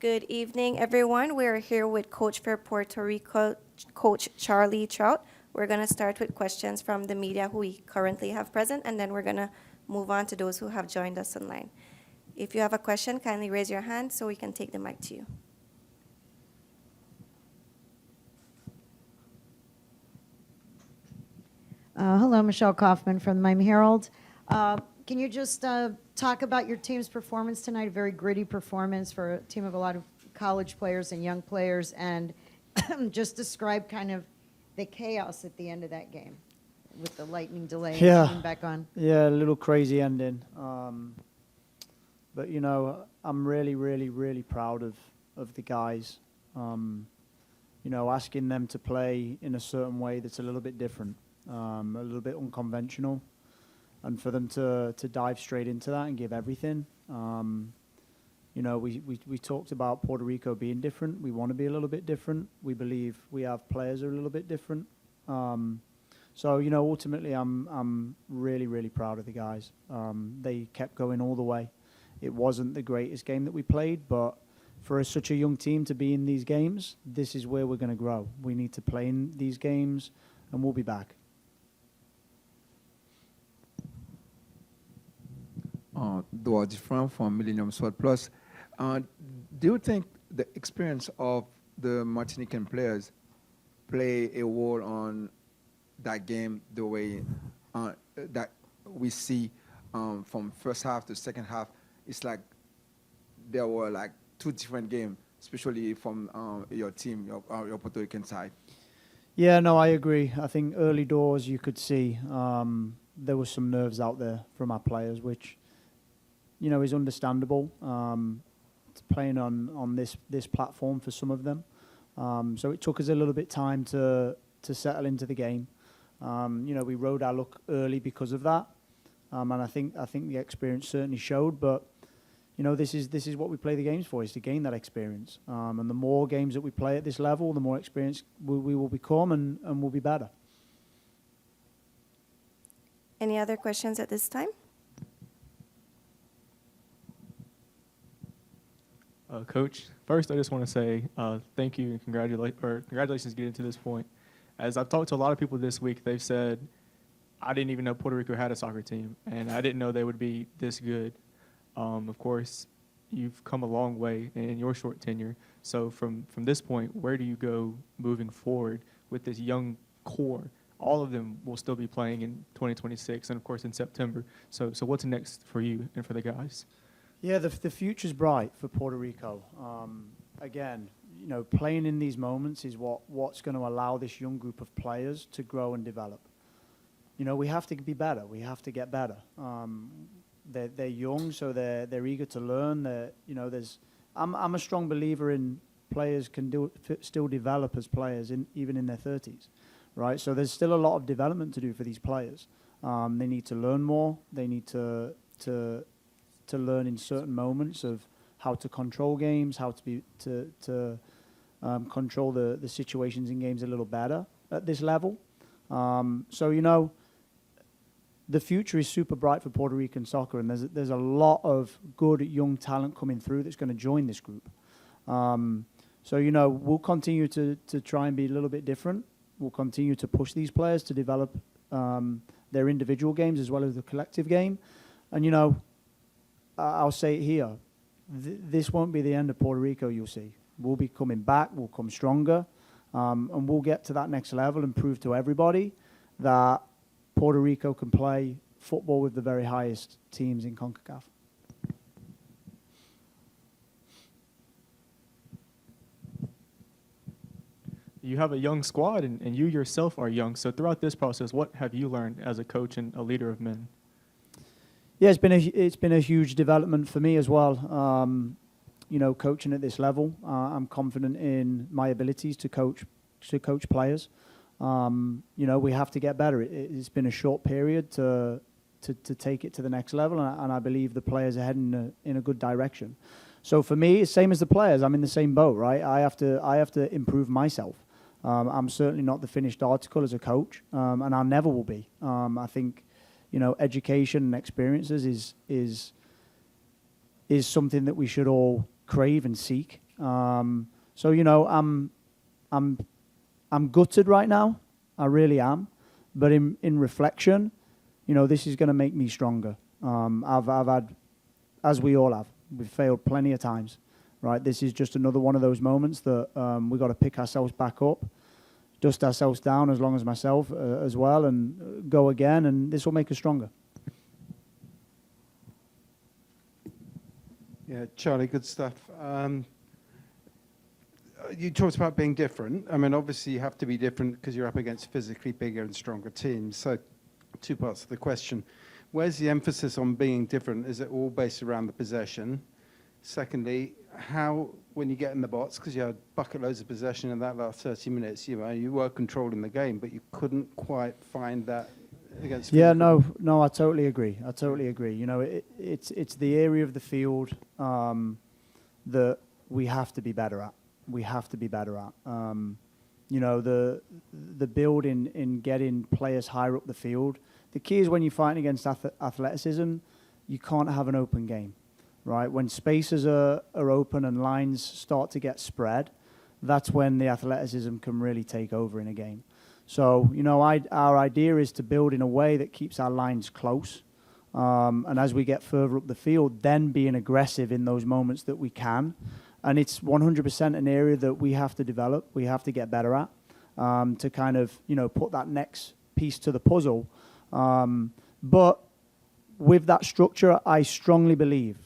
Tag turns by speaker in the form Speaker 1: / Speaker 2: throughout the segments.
Speaker 1: Good evening, everyone. We're here with Coach for Puerto Rico, Coach Charlie Trout. We're going to start with questions from the media who we currently have present, and then we're going to move on to those who have joined us online. If you have a question, kindly raise your hand so we can take the mic to you.
Speaker 2: Hello, Michelle Kaufman from the Miami Herald. Can you just talk about your team's performance tonight? A very gritty performance for a team of a lot of college players and young players, and just describe kind of the chaos at the end of that game with the lightning delay and coming back on.
Speaker 3: Yeah, a little crazy ending. But, you know, I'm really, really, really proud of the guys. You know, asking them to play in a certain way that's a little bit different, a little bit unconventional. And for them to dive straight into that and give everything. You know, we talked about Puerto Rico being different. We want to be a little bit different. We believe we have players who are a little bit different. So, you know, ultimately, I'm really, really proud of the guys. They kept going all the way. It wasn't the greatest game that we played, but for such a young team to be in these games, this is where we're going to grow. We need to play in these games, and we'll be back.
Speaker 4: Duo different from Millennium Sport Plus. Do you think the experience of the Martinican players play a role on that game the way that we see from first half to second half? It's like there were like two different games, especially from your team, your Puerto Rican side.
Speaker 3: Yeah, no, I agree. I think early doors you could see there was some nerves out there from our players, which, you know, is understandable. It's playing on this platform for some of them. So it took us a little bit time to settle into the game. You know, we rode our luck early because of that. And I think the experience certainly showed, but you know, this is what we play the games for, is to gain that experience. And the more games that we play at this level, the more experience we will become, and we'll be better.
Speaker 1: Any other questions at this time?
Speaker 5: Coach, first I just want to say thank you and congratulations getting to this point. As I've talked to a lot of people this week, they've said, I didn't even know Puerto Rico had a soccer team, and I didn't know they would be this good. Of course, you've come a long way in your short tenure. So from this point, where do you go moving forward with this young core? All of them will still be playing in 2026 and, of course, in September. So what's next for you and for the guys?
Speaker 3: Yeah, the future's bright for Puerto Rico. Again, you know, playing in these moments is what's going to allow this young group of players to grow and develop. You know, we have to be better. We have to get better. They're young, so they're eager to learn. You know, I'm a strong believer in players can still develop as players even in their 30s, right? So there's still a lot of development to do for these players. They need to learn more. They need to learn in certain moments of how to control games, how to control the situations in games a little better at this level. So, you know, the future is super bright for Puerto Rican soccer, and there's a lot of good young talent coming through that's going to join this group. So, you know, we'll continue to try and be a little bit different. We'll continue to push these players to develop their individual games as well as the collective game. And, you know, I'll say it here. This won't be the end of Puerto Rico, you'll see. We'll be coming back, we'll come stronger, and we'll get to that next level and prove to everybody that Puerto Rico can play football with the very highest teams in CONCACAF.
Speaker 5: You have a young squad, and you yourself are young. So throughout this process, what have you learned as a coach and a leader of men?
Speaker 3: Yeah, it's been a huge development for me as well. You know, coaching at this level, I'm confident in my abilities to coach players. You know, we have to get better. It's been a short period to take it to the next level, and I believe the players are heading in a good direction. So for me, it's same as the players. I'm in the same boat, right? I have to improve myself. I'm certainly not the finished article as a coach, and I never will be. I think, you know, education and experiences is something that we should all crave and seek. So I'm gutted right now. I really am. But in reflection, this is going to make me stronger. I've had, as we all have, we've failed plenty of times, right? This is just another one of those moments that we got to pick ourselves back up, dust ourselves down as long as myself as well, and go again. And this will make us stronger.
Speaker 6: Yeah, Charlie, good stuff. You talked about being different. I mean, obviously you have to be different because you're up against physically bigger and stronger teams. So 2 parts of the question. Where's the emphasis on being different? Is it all based around the possession? Secondly, how, when you get in the box, because you had bucket loads of possession in that last 30 minutes, you were controlling the game, but you couldn't quite find that against
Speaker 3: Yeah,
Speaker 6: physical.
Speaker 3: no, I totally agree. It's the area of the field that we have to be better at. The build in getting players higher up the field. The key is when you're fighting against athleticism, you can't have an open game, right? When spaces are open and lines start to get spread, that's when the athleticism can really take over in a game. So, our idea is to build in a way that keeps our lines close. And as we get further up the field, then being aggressive in those moments that we can. And it's 100% an area that we have to develop, we have to get better at, to kind of, put that next piece to the puzzle. But with that structure, I strongly believe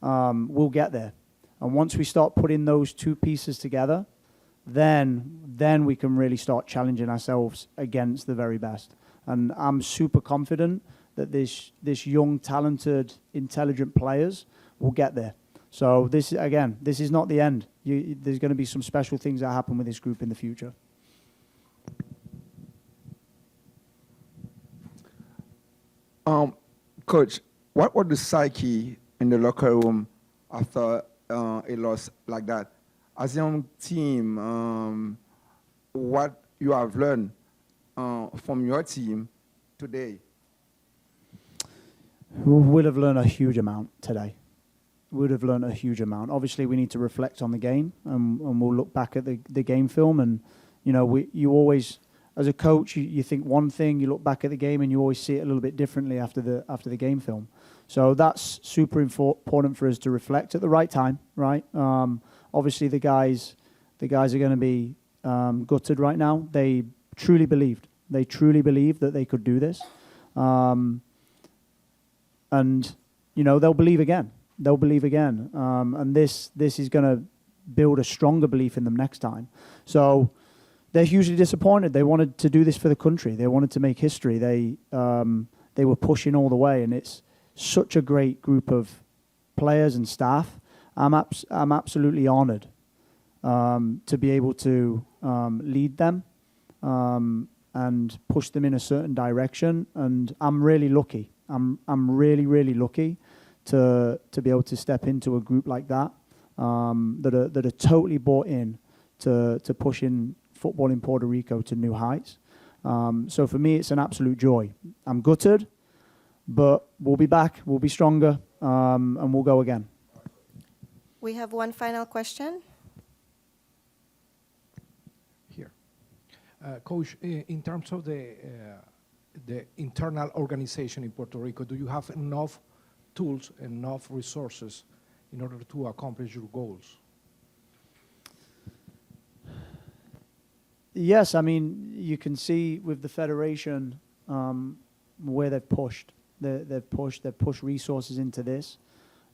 Speaker 3: we'll get there. And once we start putting those two pieces together, then we can really start challenging ourselves against the very best. And I'm super confident that this young, talented, intelligent players will get there. So this is not the end. There's going to be some special things that happen with this group in the future.
Speaker 4: Coach, what was the psyche in the locker room after a loss like that? As a young team, what you have learned from your team today?
Speaker 3: We'll have learned a huge amount today. Obviously, we need to reflect on the game, and we'll look back at the game film. And you always, as a coach, you think one thing, you look back at the game, and you always see it a little bit differently after the game film. So that's super important for us to reflect at the right time, right? Obviously, the guys are going to be gutted right now. They truly believed that they could do this, and they'll believe again. And this is going to build a stronger belief in them next time. So they're hugely disappointed. They wanted to do this for the country. They wanted to make history. They were pushing all the way, and it's such a great group of players and staff. I'm absolutely honored to be able to lead them and push them in a certain direction. And I'm really lucky. I'm really lucky to be able to step into a group like that that are totally bought in to pushing football in Puerto Rico to new heights. So for me, it's an absolute joy. I'm gutted, but we'll be back. We'll be stronger, and we'll go again.
Speaker 1: We have one final question.
Speaker 7: Here. Coach, in terms of the internal organization in Puerto Rico, do you have enough tools, enough resources in order to accomplish your goals?
Speaker 3: Yes, I mean, you can see with the federation where they've pushed. They've pushed resources into this.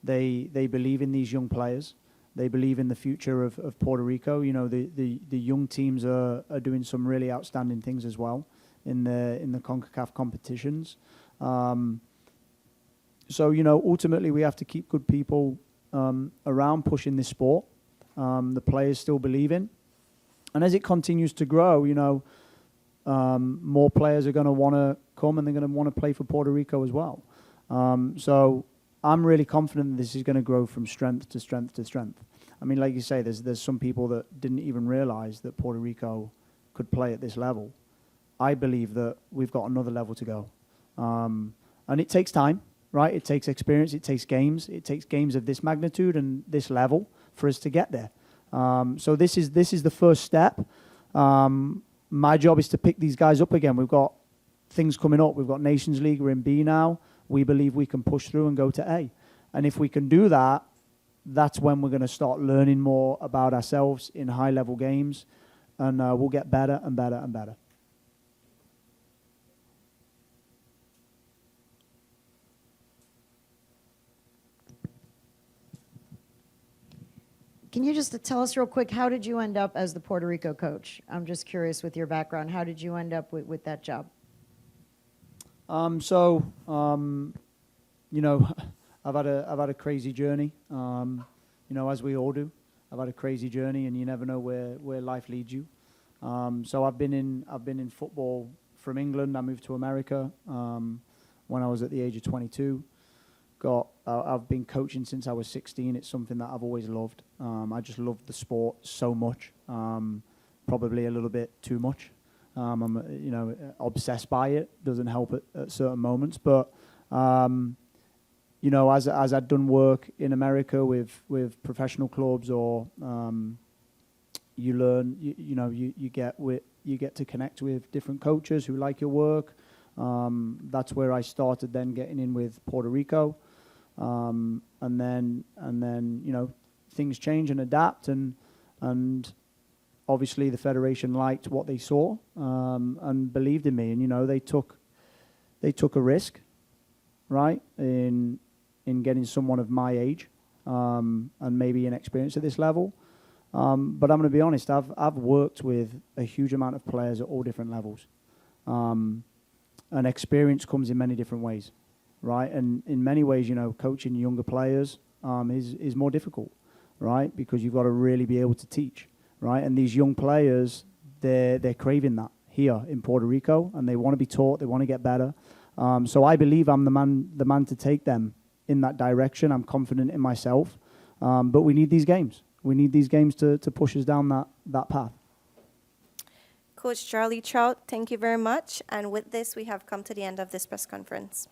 Speaker 3: They believe in these young players. They believe in the future of Puerto Rico. The young teams are doing some really outstanding things as well in the CONCACAF competitions. So ultimately we have to keep good people around pushing this sport. The players still believe in, and as it continues to grow, more players are going to want to come, and they're going to want to play for Puerto Rico as well. So I'm really confident that this is going to grow from strength to strength to strength. I mean, like you say, there's some people that didn't even realize that Puerto Rico could play at this level. I believe that we've got another level to go. And it takes time, right? It takes experience, it takes games of this magnitude and this level for us to get there. So this is the first step. My job is to pick these guys up again. We've got things coming up. We've got Nations League. We're in B now. We believe we can push through and go to A. And if we can do that, that's when we're going to start learning more about ourselves in high-level games, and we'll get better and better and better.
Speaker 2: Can you just tell us real quick, how did you end up as the Puerto Rico coach? I'm just curious with your background. How did you end up with that job?
Speaker 3: You know, I've had a crazy journey. You know, as we all do. I've had a crazy journey, and you never know where life leads you. So I've been in football from England. I moved to America when I was at the age of 22. I've been coaching since I was 16. It's something that I've always loved. I just love the sport so much, probably a little bit too much. I'm obsessed by it. Doesn't help at certain moments, but you know, as I'd done work in America with professional clubs, or you learn, you get to connect with different coaches who like your work. That's where I started then getting in with Puerto Rico, and then you know, things change and adapt, and obviously the federation liked what they saw and believed in me, and you know, they took a risk, right, in getting someone of my age and maybe inexperienced at this level. But I'm going to be honest, I've worked with a huge amount of players at all different levels. And experience comes in many different ways, right? And in many ways, you know, coaching younger players is more difficult, right? Because you've got to really be able to teach, right? And these young players, they're craving that here in Puerto Rico, and they want to be taught, they want to get better. So I believe I'm the man to take them in that direction. I'm confident in myself, but we need these games. We need these games to push us down that path.
Speaker 1: Coach Charlie Trout, thank you very much. And with this, we have come to the end of this press conference.